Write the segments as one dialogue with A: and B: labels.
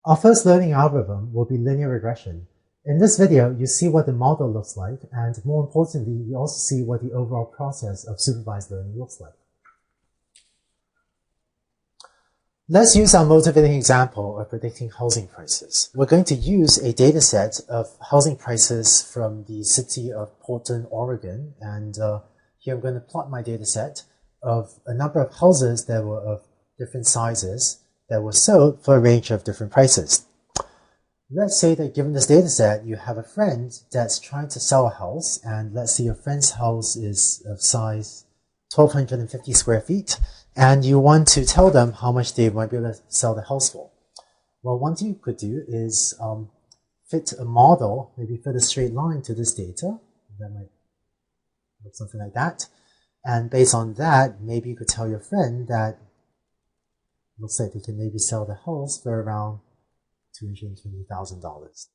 A: Our first learning algorithm will be linear regression. In this video, you see what the model looks like, and more importantly, you also see what the overall process of supervised learning looks like. Let's use our motivating example of predicting housing prices. We're going to use a data set of housing prices from the city of Portland, Oregon, and here I'm going to plot my data set of a number of houses that were of different sizes that were sold for a range of different prices. Let's say that given this data set, you have a friend that's trying to sell a house, and let's say your friend's house is of size 1,250 square feet, and you want to tell them how much they might be able to sell the house for. Well, one thing you could do is fit a model, maybe fit a straight line to this data. That might look something like that. And based on that, maybe you could tell your friend that looks like they can maybe sell the house for around $220,000.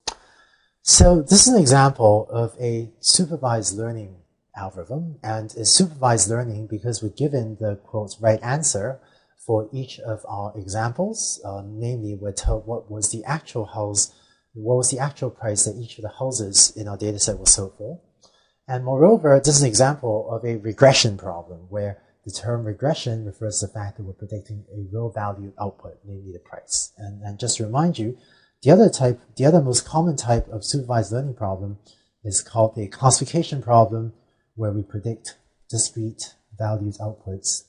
A: So this is an example of a supervised learning algorithm, and it's supervised learning because we're given the quote right answer for each of our examples. Namely, we're told what was the actual house, what was the actual price that each of the houses in our data set was sold for. And moreover, this is an example of a regression problem where the term regression refers to the fact that we're predicting a real value output, namely the price. And just to remind you, the other most common type of supervised learning problem is called a classification problem, where we predict discrete valued outputs,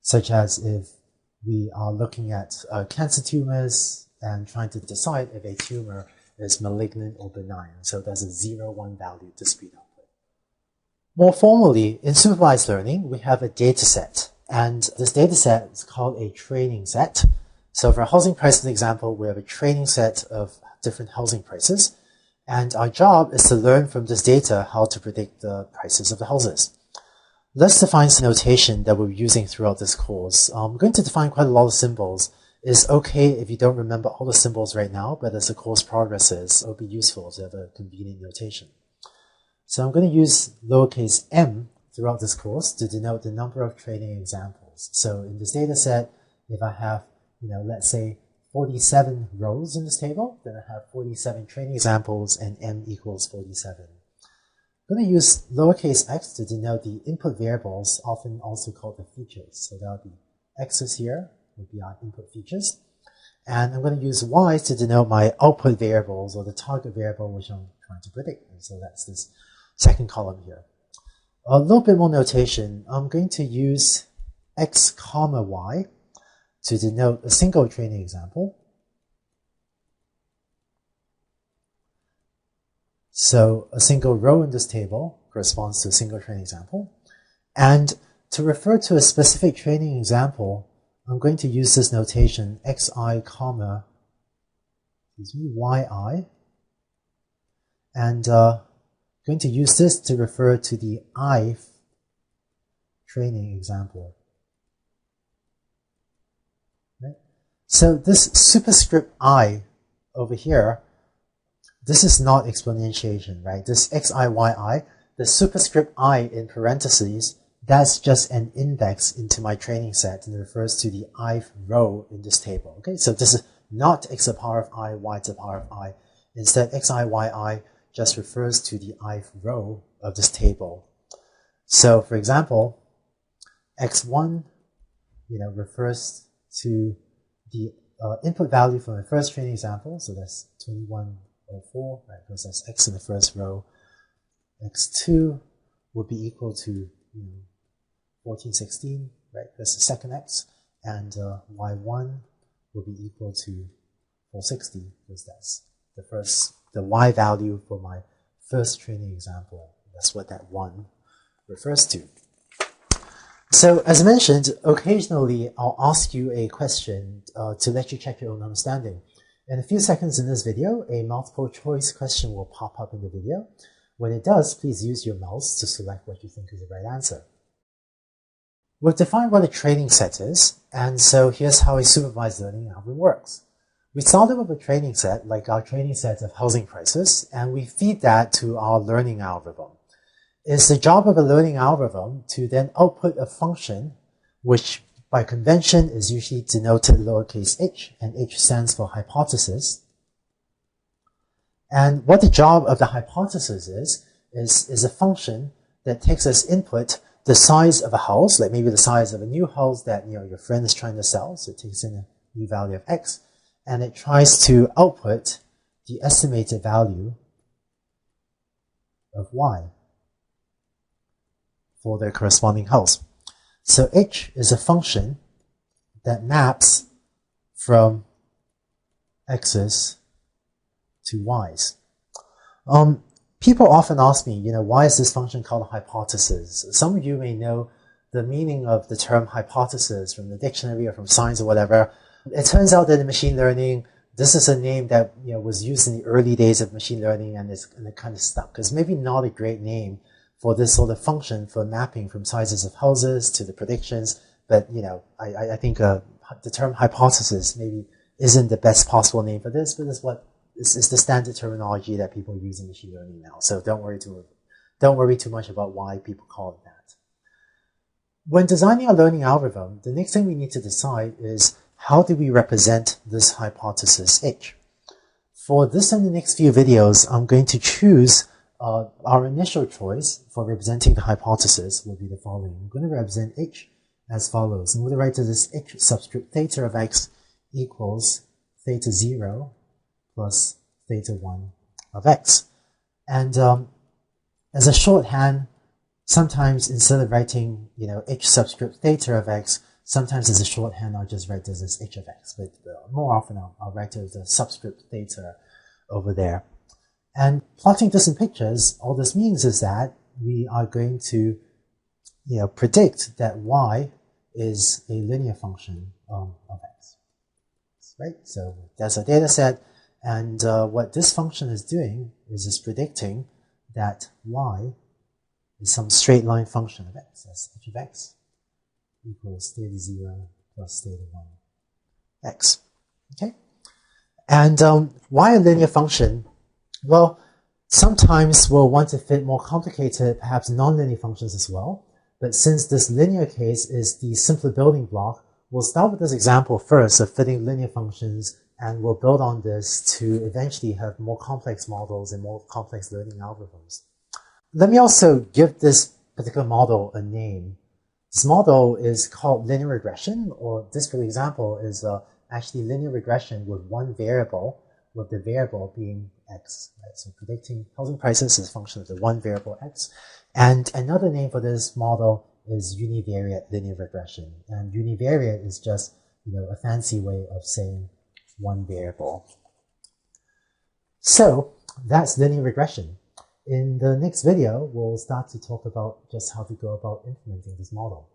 A: such as if we are looking at cancer tumors and trying to decide if a tumor is malignant or benign. So there's a 0-1 value discrete output. More formally, in supervised learning, we have a data set, and this data set is called a training set. So for a housing price example, we have a training set of different housing prices, and our job is to learn from this data how to predict the prices of the houses. Let's define some notation that we're using throughout this course. I'm going to define quite a lot of symbols. It's okay if you don't remember all the symbols right now, but as the course progresses, it'll be useful to have a convenient notation. So I'm going to use lowercase m throughout this course to denote the number of training examples. So in this data set, if I have, let's say 47 rows in this table, then I have 47 training examples, and m equals 47. I'm going to use lowercase x to denote the input variables, often also called the features. So that'll be x's here would be our input features. And I'm going to use y to denote my output variables, or the target variable which I'm trying to predict. And so that's this second column here. A little bit more notation. I'm going to use x comma y to denote a single training example. So a single row in this table corresponds to a single training example. And to refer to a specific training example, I'm going to use this notation xi comma yi, and going to use this to refer to the ith training example. Right? So this superscript I over here, this is not exponentiation, right? This xiyi, the superscript I in parentheses, that's just an index into my training set, and it refers to the ith row in this table. Okay, so this is not x to the power of I, y to the power of I. Instead, xiyi just refers to the ith row of this table. So, for example, x1, refers to the input value from the first training example. So that's 2104, right? Because that's x in the first row. x2 would be equal to 1416, right? That's the second x, and y1 will be equal to 460, because that's the y value for my first training example. That's what that 1 refers to. So as mentioned, occasionally I'll ask you a question to let you check your own understanding. In a few seconds in this video, a multiple choice question will pop up in the video. When it does, please use your mouse to select what you think is the right answer. We've defined what a training set is, and so here's how a supervised learning algorithm works. We started with a training set, like our training set of housing prices, and we feed that to our learning algorithm. It's the job of a learning algorithm to then output a function which by convention is usually denoted lowercase h, and h stands for hypothesis. And what the job of the hypothesis is a function that takes as input the size of a house, like maybe the size of a new house that your friend is trying to sell, so it takes in a new value of x, and it tries to output the estimated value of y for the corresponding house. So h is a function that maps from x's to y's. People often ask me, why is this function called a hypothesis? Some of you may know the meaning of the term hypothesis from the dictionary or from science or whatever. It turns out that in machine learning, this is a name that was used in the early days of machine learning, and it kind of stuck. It's maybe not a great name for this sort of function for mapping from sizes of houses to the predictions, but I think the term hypothesis maybe isn't the best possible name for this, but it's the standard terminology that people use in machine learning now. So don't worry too much about why people call it that. When designing a learning algorithm, the next thing we need to decide is how do we represent this hypothesis h? For this and the next few videos, I'm going to choose our initial choice for representing the hypothesis will be the following. I'm going to represent h as follows. I'm going to write to this h subscript theta of x equals theta 0 plus theta 1 of x. And as a shorthand, sometimes instead of writing h subscript theta of x, sometimes as a shorthand I'll just write this as h of x, but more often I'll write it as a subscript theta over there. And plotting this in pictures, all this means is that we are going to predict that y is a linear function of x. Right? So that's our data set. And what this function is doing is it's predicting that y is some straight line function of x. That's h of x equals theta 0 plus theta 1 x. Okay? And why a linear function? Well, sometimes we'll want to fit more complicated, perhaps nonlinear functions as well. But since this linear case is the simpler building block, we'll start with this example first of fitting linear functions, and we'll build on this to eventually have more complex models and more complex learning algorithms. Let me also give this particular model a name. This model is called linear regression, or this particular example is actually linear regression with one variable, with the variable being x. Right? So predicting housing prices is a function of the one variable x. And another name for this model is univariate linear regression. And univariate is just a fancy way of saying one variable. So that's linear regression. In the next video, we'll start to talk about just how to go about implementing this model.